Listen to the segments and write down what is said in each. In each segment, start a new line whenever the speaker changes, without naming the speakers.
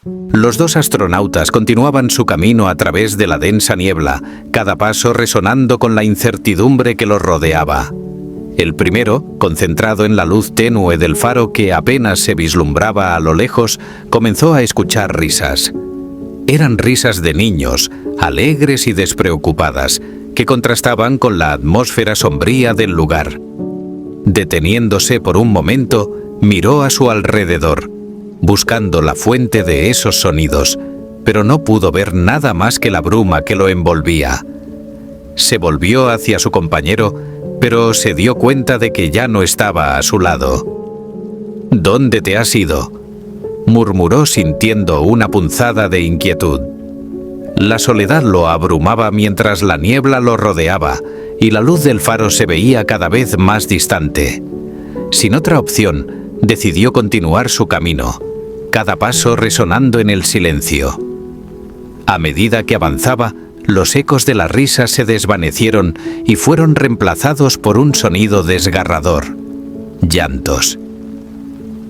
Los dos astronautas continuaban su camino a través de la densa niebla, cada paso resonando con la incertidumbre que los rodeaba. El primero, concentrado en la luz tenue del faro que apenas se vislumbraba a lo lejos, comenzó a escuchar risas. Eran risas de niños, alegres y despreocupadas, que contrastaban con la atmósfera sombría del lugar. Deteniéndose por un momento, miró a su alrededor, buscando la fuente de esos sonidos, pero no pudo ver nada más que la bruma que lo envolvía. Se volvió hacia su compañero, pero se dio cuenta de que ya no estaba a su lado. «¿Dónde te has ido?», murmuró sintiendo una punzada de inquietud. La soledad lo abrumaba mientras la niebla lo rodeaba y la luz del faro se veía cada vez más distante. Sin otra opción, decidió continuar su camino, cada paso resonando en el silencio. A medida que avanzaba, los ecos de las risas se desvanecieron y fueron reemplazados por un sonido desgarrador: llantos.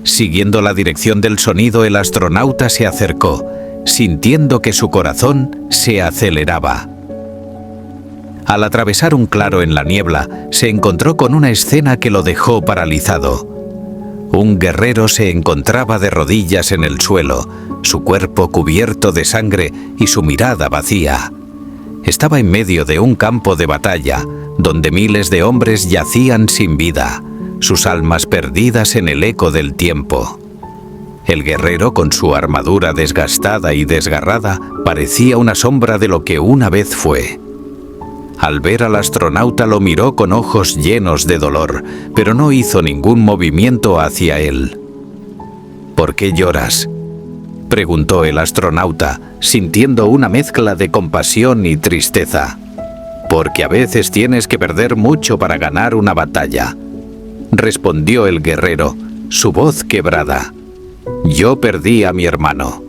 Siguiendo la dirección del sonido, el astronauta se acercó, sintiendo que su corazón se aceleraba. Al atravesar un claro en la niebla, se encontró con una escena que lo dejó paralizado. Un guerrero se encontraba de rodillas en el suelo, su cuerpo cubierto de sangre y su mirada vacía. Estaba en medio de un campo de batalla, donde miles de hombres yacían sin vida, sus almas perdidas en el eco del tiempo. El guerrero, con su armadura desgastada y desgarrada, parecía una sombra de lo que una vez fue. Al ver al astronauta lo miró con ojos llenos de dolor, pero no hizo ningún movimiento hacia él. «¿Por qué lloras?», preguntó el astronauta, sintiendo una mezcla de compasión y tristeza. «Porque a veces tienes que perder mucho para ganar una batalla», respondió el guerrero, su voz quebrada. «Yo perdí a mi hermano.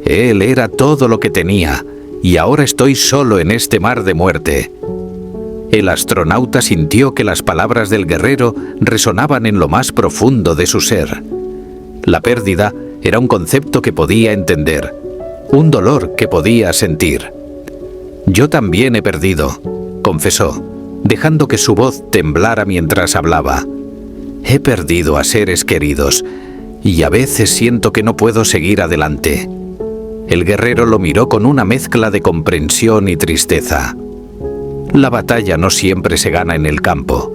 Él era todo lo que tenía, y ahora estoy solo en este mar de muerte». El astronauta sintió que las palabras del guerrero resonaban en lo más profundo de su ser. La pérdida era un concepto que podía entender, un dolor que podía sentir. «Yo también he perdido», confesó, dejando que su voz temblara mientras hablaba. «He perdido a seres queridos, y a veces siento que no puedo seguir adelante». El guerrero lo miró con una mezcla de comprensión y tristeza. La batalla no siempre se gana en el campo.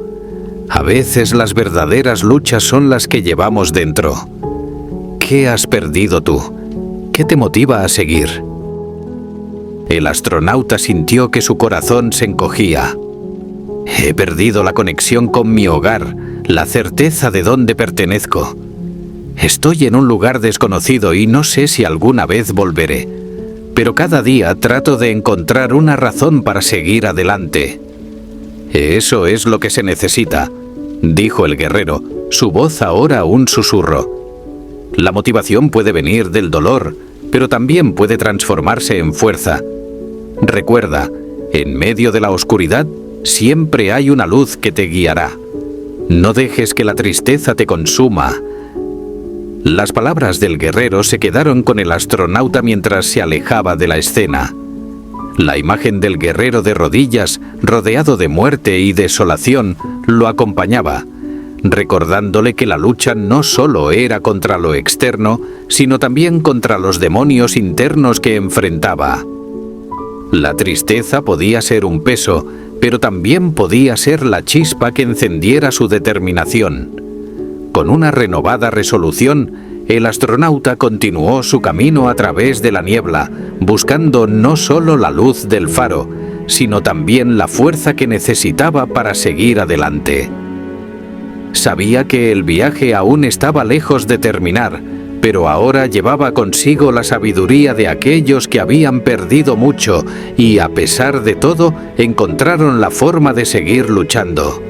A veces las verdaderas luchas son las que llevamos dentro. ¿Qué has perdido tú? ¿Qué te motiva a seguir? El astronauta sintió que su corazón se encogía. «He perdido la conexión con mi hogar, la certeza de dónde pertenezco. Estoy en un lugar desconocido y no sé si alguna vez volveré, pero cada día trato de encontrar una razón para seguir adelante». «Eso es lo que se necesita», dijo el guerrero, su voz ahora un susurro. «La motivación puede venir del dolor, pero también puede transformarse en fuerza. Recuerda, en medio de la oscuridad siempre hay una luz que te guiará. No dejes que la tristeza te consuma». Las palabras del guerrero se quedaron con el astronauta mientras se alejaba de la escena. La imagen del guerrero de rodillas, rodeado de muerte y desolación, lo acompañaba, recordándole que la lucha no solo era contra lo externo, sino también contra los demonios internos que enfrentaba. La tristeza podía ser un peso, pero también podía ser la chispa que encendiera su determinación. Con una renovada resolución, el astronauta continuó su camino a través de la niebla, buscando no solo la luz del faro, sino también la fuerza que necesitaba para seguir adelante. Sabía que el viaje aún estaba lejos de terminar, pero ahora llevaba consigo la sabiduría de aquellos que habían perdido mucho y, a pesar de todo, encontraron la forma de seguir luchando.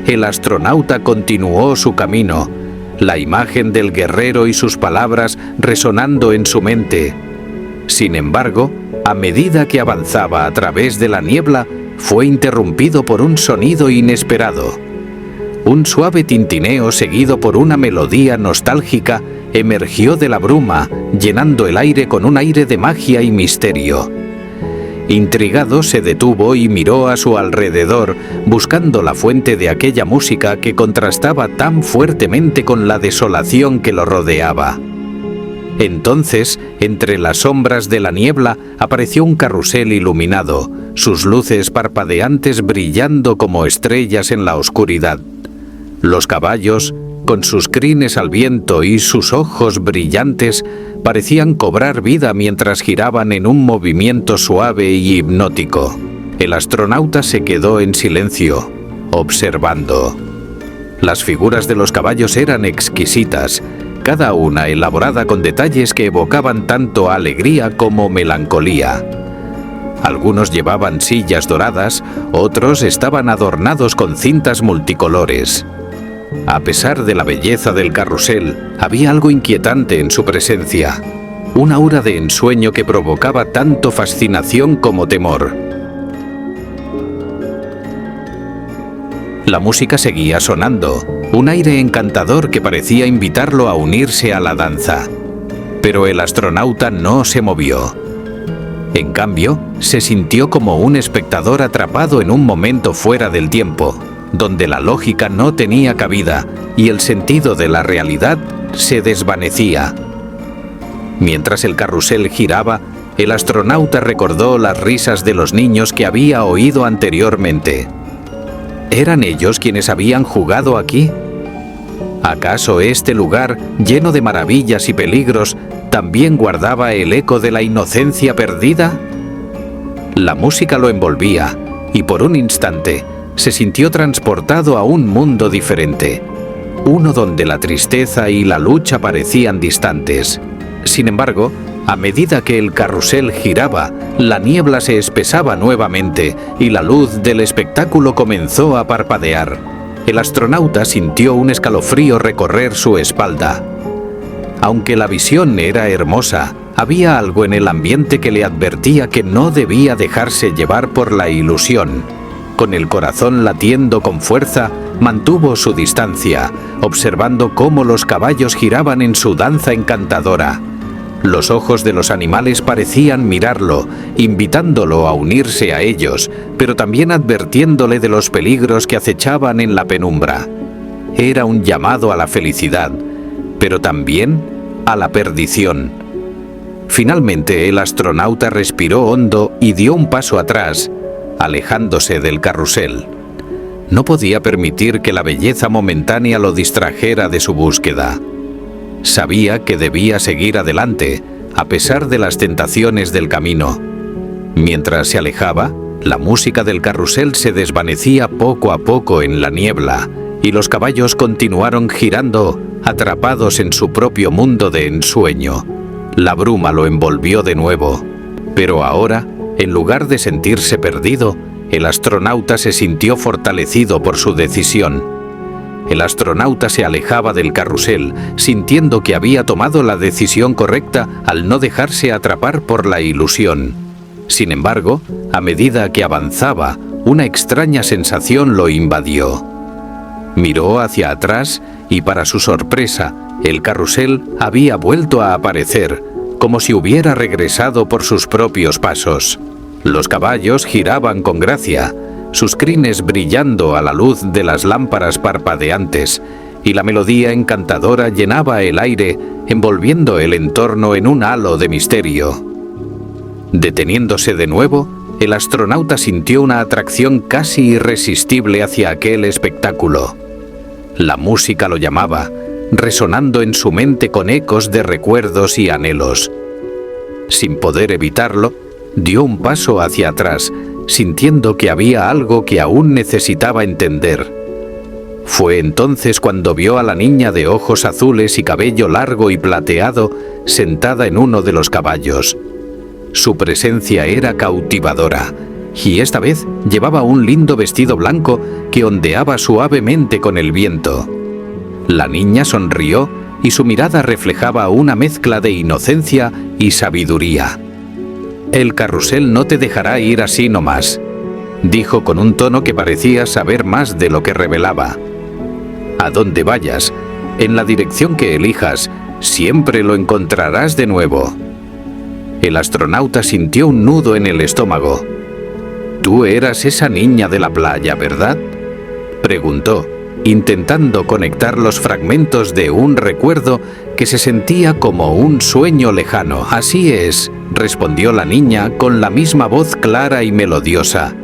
El astronauta continuó su camino, la imagen del guerrero y sus palabras resonando en su mente. Sin embargo, a medida que avanzaba a través de la niebla, fue interrumpido por un sonido inesperado. Un suave tintineo seguido por una melodía nostálgica emergió de la bruma, llenando el aire con un aire de magia y misterio. Intrigado, se detuvo y miró a su alrededor, buscando la fuente de aquella música que contrastaba tan fuertemente con la desolación que lo rodeaba. Entonces, entre las sombras de la niebla, apareció un carrusel iluminado, sus luces parpadeantes brillando como estrellas en la oscuridad. Los caballos, con sus crines al viento y sus ojos brillantes, parecían cobrar vida mientras giraban en un movimiento suave y hipnótico. El astronauta se quedó en silencio, observando. Las figuras de los caballos eran exquisitas, cada una elaborada con detalles que evocaban tanto alegría como melancolía. Algunos llevaban sillas doradas, otros estaban adornados con cintas multicolores. A pesar de la belleza del carrusel, había algo inquietante en su presencia, un aura de ensueño que provocaba tanto fascinación como temor. La música seguía sonando, un aire encantador que parecía invitarlo a unirse a la danza. Pero el astronauta no se movió. En cambio, se sintió como un espectador atrapado en un momento fuera del tiempo, donde la lógica no tenía cabida y el sentido de la realidad se desvanecía. Mientras el carrusel giraba, el astronauta recordó las risas de los niños que había oído anteriormente. ¿Eran ellos quienes habían jugado aquí? ¿Acaso este lugar, lleno de maravillas y peligros, también guardaba el eco de la inocencia perdida? La música lo envolvía, y por un instante se sintió transportado a un mundo diferente, uno donde la tristeza y la lucha parecían distantes. Sin embargo, a medida que el carrusel giraba, la niebla se espesaba nuevamente y la luz del espectáculo comenzó a parpadear. El astronauta sintió un escalofrío recorrer su espalda. Aunque la visión era hermosa, había algo en el ambiente que le advertía que no debía dejarse llevar por la ilusión. Con el corazón latiendo con fuerza, mantuvo su distancia, observando cómo los caballos giraban en su danza encantadora. Los ojos de los animales parecían mirarlo, invitándolo a unirse a ellos, pero también advirtiéndole de los peligros que acechaban en la penumbra. Era un llamado a la felicidad, pero también a la perdición. Finalmente, el astronauta respiró hondo y dio un paso atrás, alejándose del carrusel. No podía permitir que la belleza momentánea lo distrajera de su búsqueda. Sabía que debía seguir adelante, a pesar de las tentaciones del camino. Mientras se alejaba, la música del carrusel se desvanecía poco a poco en la niebla, y los caballos continuaron girando, atrapados en su propio mundo de ensueño. La bruma lo envolvió de nuevo, pero ahora, en lugar de sentirse perdido, el astronauta se sintió fortalecido por su decisión. El astronauta se alejaba del carrusel, sintiendo que había tomado la decisión correcta al no dejarse atrapar por la ilusión. Sin embargo, a medida que avanzaba, una extraña sensación lo invadió. Miró hacia atrás y, para su sorpresa, el carrusel había vuelto a aparecer, como si hubiera regresado por sus propios pasos. Los caballos giraban con gracia, sus crines brillando a la luz de las lámparas parpadeantes, y la melodía encantadora llenaba el aire, envolviendo el entorno en un halo de misterio. Deteniéndose de nuevo, el astronauta sintió una atracción casi irresistible hacia aquel espectáculo. La música lo llamaba, resonando en su mente con ecos de recuerdos y anhelos. Sin poder evitarlo, dio un paso hacia atrás, sintiendo que había algo que aún necesitaba entender. Fue entonces cuando vio a la niña de ojos azules y cabello largo y plateado sentada en uno de los caballos. Su presencia era cautivadora, y esta vez llevaba un lindo vestido blanco que ondeaba suavemente con el viento. La niña sonrió y su mirada reflejaba una mezcla de inocencia y sabiduría. «El carrusel no te dejará ir así nomás», dijo con un tono que parecía saber más de lo que revelaba. «A donde vayas, en la dirección que elijas, Siempre lo encontrarás de nuevo. El astronauta sintió un nudo en el estómago. «Tú eras esa niña de la playa, ¿verdad?», preguntó, intentando conectar los fragmentos de un recuerdo que se sentía como un sueño lejano. «Así es», respondió la niña con la misma voz clara y melodiosa.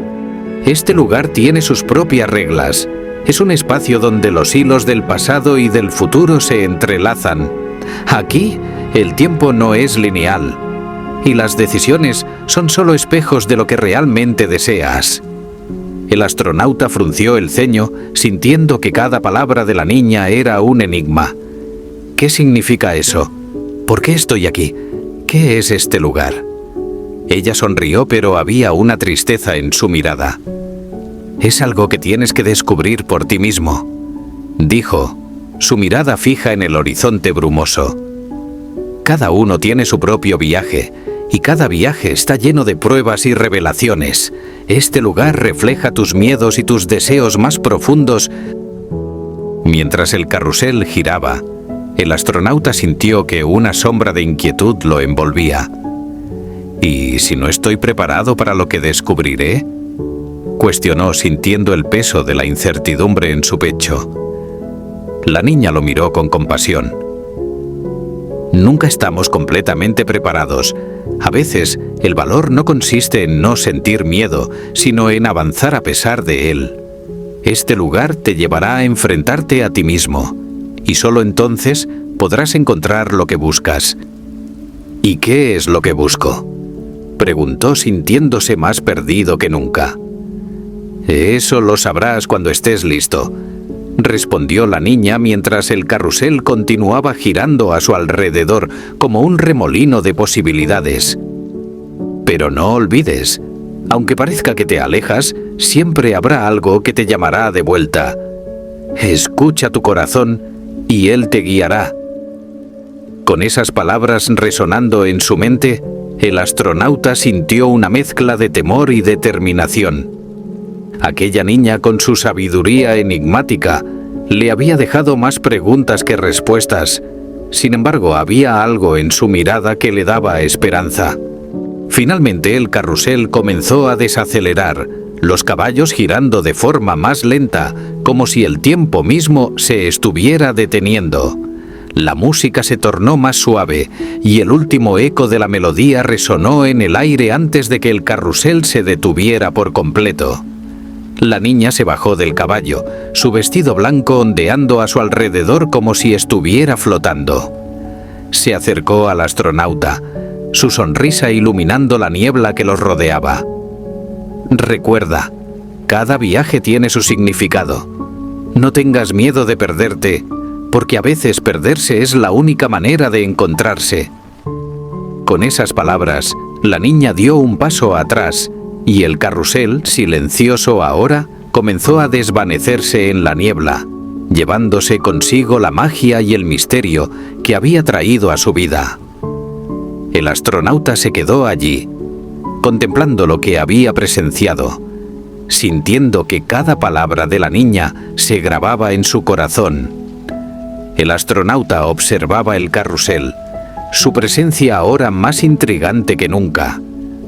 «Este lugar tiene sus propias reglas. Es un espacio donde los hilos del pasado y del futuro se entrelazan. Aquí, el tiempo no es lineal, y las decisiones son solo espejos de lo que realmente deseas». El astronauta frunció el ceño, sintiendo que cada palabra de la niña era un enigma. «¿Qué significa eso? ¿Por qué estoy aquí? ¿Qué es este lugar?». Ella sonrió, pero había una tristeza en su mirada. «Es algo que tienes que descubrir por ti mismo», dijo, su mirada fija en el horizonte brumoso. «Cada uno tiene su propio viaje, y cada viaje está lleno de pruebas y revelaciones. Este lugar refleja tus miedos y tus deseos más profundos». Mientras el carrusel giraba, el astronauta sintió que una sombra de inquietud lo envolvía. «¿Y si no estoy preparado para lo que descubriré?», cuestionó, sintiendo el peso de la incertidumbre en su pecho. La niña lo miró con compasión. «Nunca estamos completamente preparados. A veces, el valor no consiste en no sentir miedo, sino en avanzar a pesar de él. Este lugar te llevará a enfrentarte a ti mismo, y solo entonces podrás encontrar lo que buscas». «¿Y qué es lo que busco?», preguntó, sintiéndose más perdido que nunca. «Eso lo sabrás cuando estés listo», respondió la niña mientras el carrusel continuaba girando a su alrededor como un remolino de posibilidades. «Pero no olvides, aunque parezca que te alejas, siempre habrá algo que te llamará de vuelta. Escucha tu corazón y él te guiará». Con esas palabras resonando en su mente, el astronauta sintió una mezcla de temor y determinación. Aquella niña, con su sabiduría enigmática, le había dejado más preguntas que respuestas. Sin embargo, había algo en su mirada que le daba esperanza. Finalmente, el carrusel comenzó a desacelerar, los caballos girando de forma más lenta, como si el tiempo mismo se estuviera deteniendo. La música se tornó más suave, y el último eco de la melodía resonó en el aire antes de que el carrusel se detuviera por completo. La niña se bajó del caballo, su vestido blanco ondeando a su alrededor como si estuviera flotando. Se acercó al astronauta, su sonrisa iluminando la niebla que los rodeaba. «Recuerda, cada viaje tiene su significado. No tengas miedo de perderte, porque a veces perderse es la única manera de encontrarse». Con esas palabras, la niña dio un paso atrás, y el carrusel, silencioso ahora, comenzó a desvanecerse en la niebla, llevándose consigo la magia y el misterio que había traído a su vida. El astronauta se quedó allí, contemplando lo que había presenciado, sintiendo que cada palabra de la niña se grababa en su corazón. El astronauta observaba el carrusel, su presencia ahora más intrigante que nunca.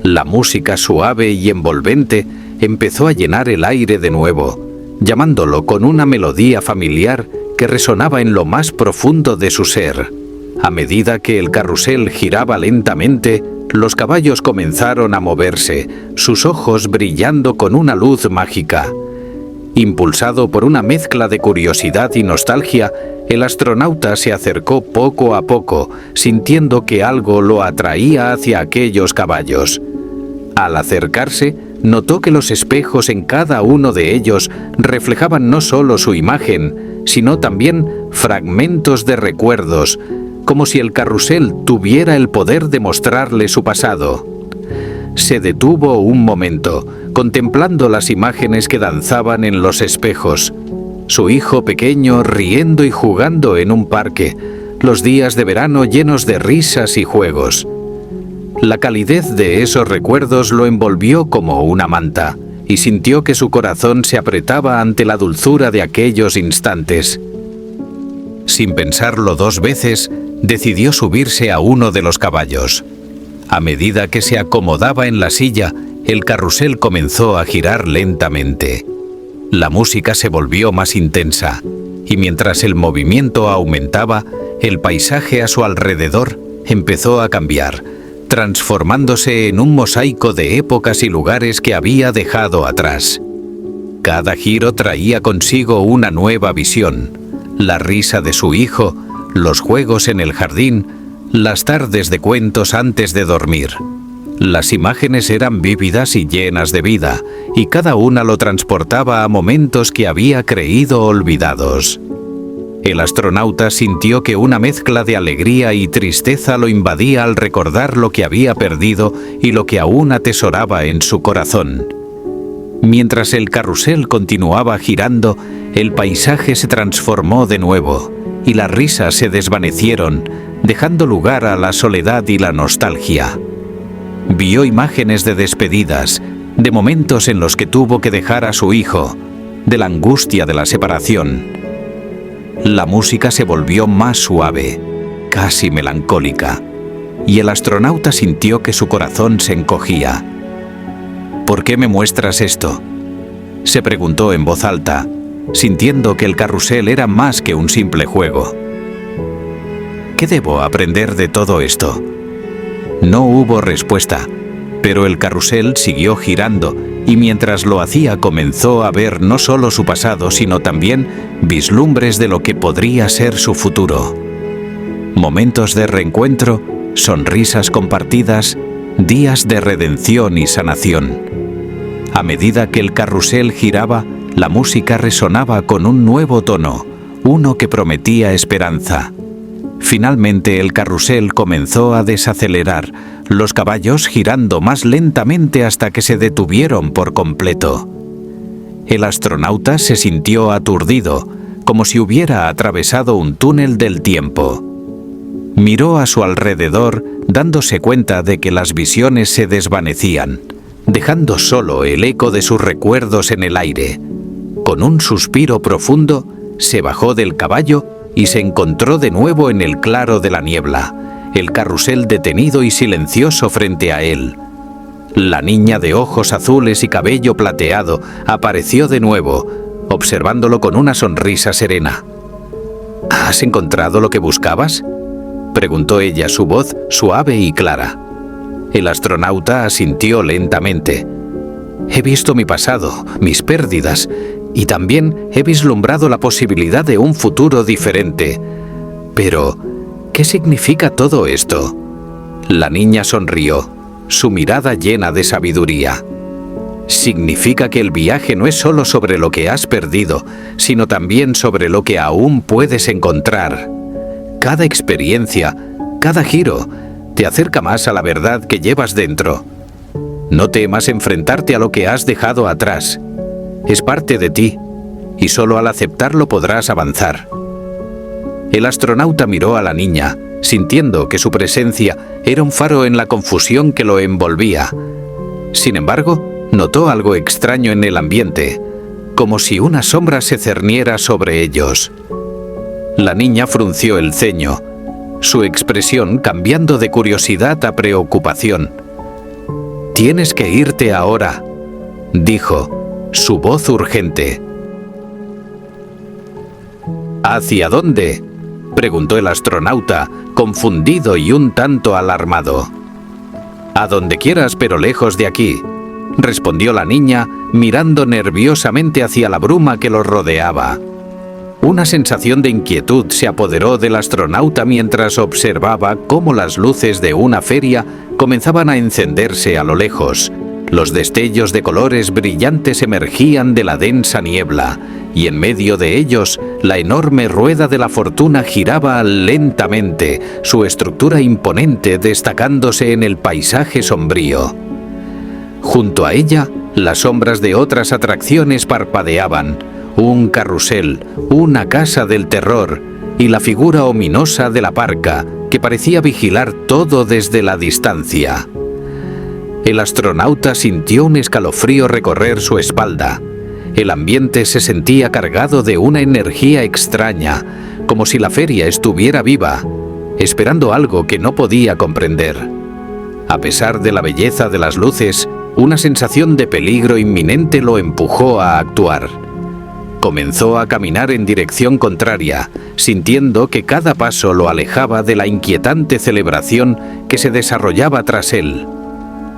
La música suave y envolvente empezó a llenar el aire de nuevo, llamándolo con una melodía familiar que resonaba en lo más profundo de su ser. A medida que el carrusel giraba lentamente, los caballos comenzaron a moverse, sus ojos brillando con una luz mágica. Impulsado por una mezcla de curiosidad y nostalgia, el astronauta se acercó poco a poco, sintiendo que algo lo atraía hacia aquellos caballos. Al acercarse, notó que los espejos en cada uno de ellos reflejaban no solo su imagen, sino también fragmentos de recuerdos, como si el carrusel tuviera el poder de mostrarle su pasado. Se detuvo un momento, contemplando las imágenes que danzaban en los espejos. Su hijo pequeño riendo y jugando en un parque, los días de verano llenos de risas y juegos. La calidez de esos recuerdos lo envolvió como una manta, y sintió que su corazón se apretaba ante la dulzura de aquellos instantes. Sin pensarlo dos veces, decidió subirse a uno de los caballos. A medida que se acomodaba en la silla, el carrusel comenzó a girar lentamente. La música se volvió más intensa, y mientras el movimiento aumentaba, el paisaje a su alrededor empezó a cambiar, transformándose en un mosaico de épocas y lugares que había dejado atrás. Cada giro traía consigo una nueva visión: la risa de su hijo, los juegos en el jardín, las tardes de cuentos antes de dormir. Las imágenes eran vívidas y llenas de vida, y cada una lo transportaba a momentos que había creído olvidados. El astronauta sintió que una mezcla de alegría y tristeza lo invadía al recordar lo que había perdido y lo que aún atesoraba en su corazón. Mientras el carrusel continuaba girando, el paisaje se transformó de nuevo, y las risas se desvanecieron, dejando lugar a la soledad y la nostalgia. Vio imágenes de despedidas, de momentos en los que tuvo que dejar a su hijo, de la angustia de la separación. La música se volvió más suave, casi melancólica, y el astronauta sintió que su corazón se encogía. ¿Por qué me muestras esto?, se preguntó en voz alta, sintiendo que el carrusel era más que un simple juego. ¿Qué debo aprender de todo esto? No hubo respuesta, pero el carrusel siguió girando, y mientras lo hacía comenzó a ver no solo su pasado, sino también vislumbres de lo que podría ser su futuro. Momentos de reencuentro, sonrisas compartidas, días de redención y sanación. A medida que el carrusel giraba, la música resonaba con un nuevo tono, uno que prometía esperanza. Finalmente el carrusel comenzó a desacelerar, los caballos girando más lentamente hasta que se detuvieron por completo. El astronauta se sintió aturdido, como si hubiera atravesado un túnel del tiempo. Miró a su alrededor, dándose cuenta de que las visiones se desvanecían, dejando solo el eco de sus recuerdos en el aire. Con un suspiro profundo, se bajó del caballo y se encontró de nuevo en el claro de la niebla, el carrusel detenido y silencioso frente a él. La niña de ojos azules y cabello plateado apareció de nuevo, observándolo con una sonrisa serena. ¿Has encontrado lo que buscabas?, preguntó ella, su voz suave y clara. El astronauta asintió lentamente. He visto mi pasado, mis pérdidas, y también he vislumbrado la posibilidad de un futuro diferente. Pero, ¿qué significa todo esto? La niña sonrió, su mirada llena de sabiduría. Significa que el viaje no es solo sobre lo que has perdido, sino también sobre lo que aún puedes encontrar. Cada experiencia, cada giro, te acerca más a la verdad que llevas dentro. No temas enfrentarte a lo que has dejado atrás. Es parte de ti, y solo al aceptarlo podrás avanzar. El astronauta miró a la niña, sintiendo que su presencia era un faro en la confusión que lo envolvía. Sin embargo, notó algo extraño en el ambiente, como si una sombra se cerniera sobre ellos. La niña frunció el ceño, su expresión cambiando de curiosidad a preocupación. «Tienes que irte ahora», dijo, su voz urgente. «¿Hacia dónde?», preguntó el astronauta, confundido y un tanto alarmado. «A donde quieras, pero lejos de aquí», respondió la niña, mirando nerviosamente hacia la bruma que los rodeaba. Una sensación de inquietud se apoderó del astronauta mientras observaba cómo las luces de una feria comenzaban a encenderse a lo lejos. Los destellos de colores brillantes emergían de la densa niebla, y en medio de ellos, la enorme rueda de la fortuna giraba lentamente, su estructura imponente destacándose en el paisaje sombrío. Junto a ella, las sombras de otras atracciones parpadeaban, un carrusel, una casa del terror y la figura ominosa de la parca, que parecía vigilar todo desde la distancia. El astronauta sintió un escalofrío recorrer su espalda. El ambiente se sentía cargado de una energía extraña, como si la feria estuviera viva. esperando algo que no podía comprender. A pesar de la belleza de las luces, una sensación de peligro inminente lo empujó a actuar. Comenzó a caminar en dirección contraria, sintiendo que cada paso lo alejaba de la inquietante celebración que se desarrollaba tras él.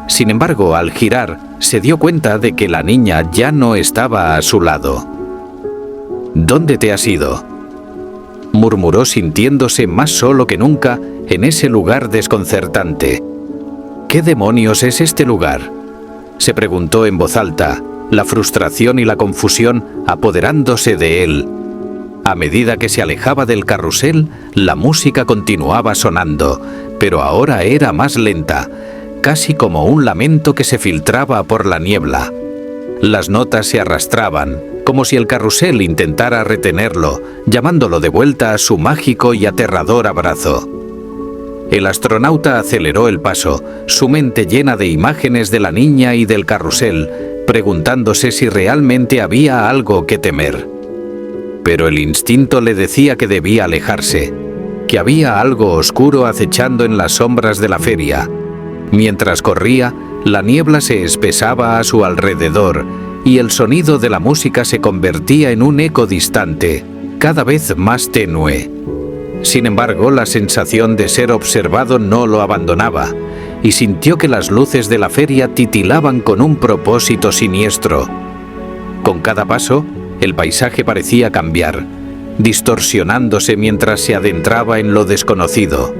Sin embargo, al girar, se dio cuenta de que la niña ya no estaba a su lado. «¿Dónde te has ido?», murmuró sintiéndose más solo que nunca en ese lugar desconcertante. «¿Qué demonios es este lugar?», se preguntó en voz alta, la frustración y la confusión apoderándose de él. A medida que se alejaba del carrusel, la música continuaba sonando, pero ahora era más lenta, casi como un lamento que se filtraba por la niebla. Las notas se arrastraban, como si el carrusel intentara retenerlo, llamándolo de vuelta a su mágico y aterrador abrazo. El astronauta aceleró el paso, su mente llena de imágenes de la niña y del carrusel, preguntándose si realmente había algo que temer. Pero el instinto le decía que debía alejarse, que había algo oscuro acechando en las sombras de la feria. Mientras corría, la niebla se espesaba a su alrededor y el sonido de la música se convertía en un eco distante, cada vez más tenue. Sin embargo, la sensación de ser observado no lo abandonaba, y sintió que las luces de la feria titilaban con un propósito siniestro. Con cada paso, el paisaje parecía cambiar, distorsionándose mientras se adentraba en lo desconocido.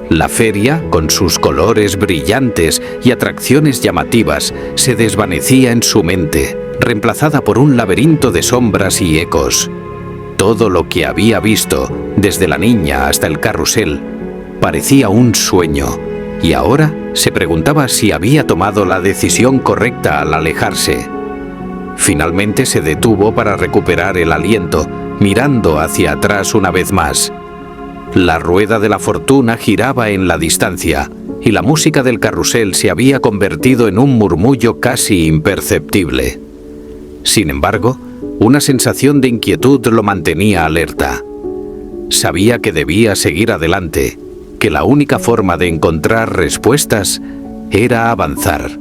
La feria, con sus colores brillantes y atracciones llamativas, se desvanecía en su mente, reemplazada por un laberinto de sombras y ecos. Todo lo que había visto, desde la niña hasta el carrusel, parecía un sueño, y ahora se preguntaba si había tomado la decisión correcta al alejarse. Finalmente se detuvo para recuperar el aliento, mirando hacia atrás una vez más. La rueda de la fortuna giraba en la distancia, y la música del carrusel se había convertido en un murmullo casi imperceptible. Sin embargo, una sensación de inquietud lo mantenía alerta. Sabía que debía seguir adelante, que la única forma de encontrar respuestas era avanzar.